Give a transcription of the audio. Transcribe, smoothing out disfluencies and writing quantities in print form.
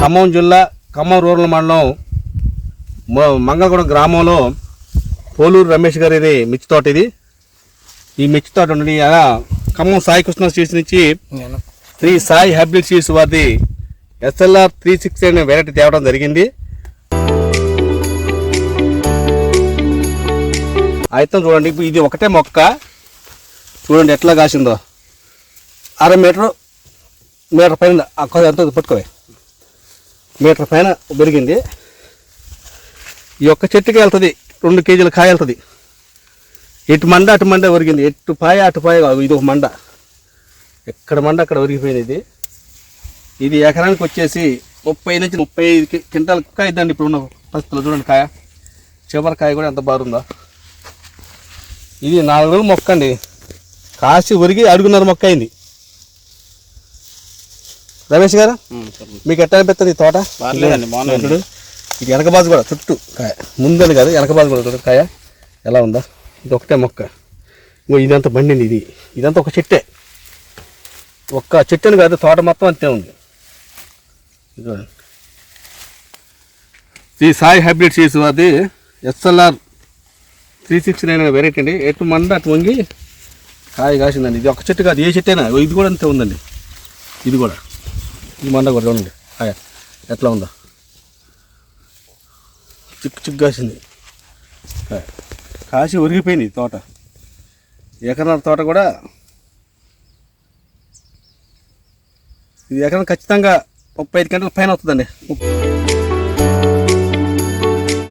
ఖమ్మం జిల్లా ఖమ్మం రూరల్ మండలం మంగళగూడెం గ్రామంలో పోలూరు రమేష్ గారి మిర్చి తోట ఇది. ఈ మిర్చి తోట ఉండి అలా ఖమ్మం సాయి కృష్ణ సీడ్స్ నుంచి శ్రీ సాయి హైబ్రిడ్ సీడ్స్ వారిది SLR 360 అనే వెరైటీ తేవడం జరిగింది. అయితే చూడండి, ఇది ఒకటే మొక్క చూడండి ఎట్లా కాసిందో. 1/2 మీటర్ పైన ఎంత పట్టుకోవే, మీటర్ పైన పెరిగింది. ఈ ఒక్క చెట్టుకి వెళ్తుంది 2 కేజీల కాయ వెళ్తుంది. ఎటు మండ అటు మండ ఒరిగింది, ఎటు పాయ అటు పాయ కాదు, ఇది ఒక మండ. ఎక్కడ మండ అక్కడ ఒరిగిపోయింది. ఇది ఎకరానికి వచ్చేసి 30 నుంచి 35 క్వింటాల కాయ ఇద్దండి ఇప్పుడు ఉన్న పరిస్థితుల్లో. చూడండి కాయ, చివరి కాయ కూడా ఎంత బాగుందో. ఇది 4 రోజుల మొక్క అండి, కాసి ఒరిగి అడుగున్నర మొక్క అయింది. రమేష్ గారు మీకు ఎట్లా అనిపిస్తుంది ఈ తోట? ఇది వెనక బాజు కూడా చుట్టూ కాయ, ముందని కాదు వెనక బాజు కూడా చూడండి కాయ ఎలా ఉందా. ఇది ఒకటే మొక్క. ఇంకో ఇదంతా బండింది, ఇదంతా ఒక చెట్టే, ఒక్క చెట్టుని కాదు తోట మొత్తం అంతే ఉంది. చూడండి, ఈ సాయి హైబ్రిడ్ సీడ్స్ అది SLR 369 అనే వెరైటీ అండి. ఎటు మండ అటు వంగి కాయ కాసిందండి. ఇది ఒక చెట్టు కాదు, ఏ చెట్టు అయినా. ఇది కూడా అంతే ఉందండి, ఇది కూడా ఈ మండ కూడా చూడండి కాయ ఎట్లా ఉందో, చిక్కు కాసింది కాయ, కాసి ఒరిగిపోయింది తోట. ఎకరాల తోట కూడా ఇది ఎకరం ఖచ్చితంగా 35 గంటల పైన అవుతుందండి.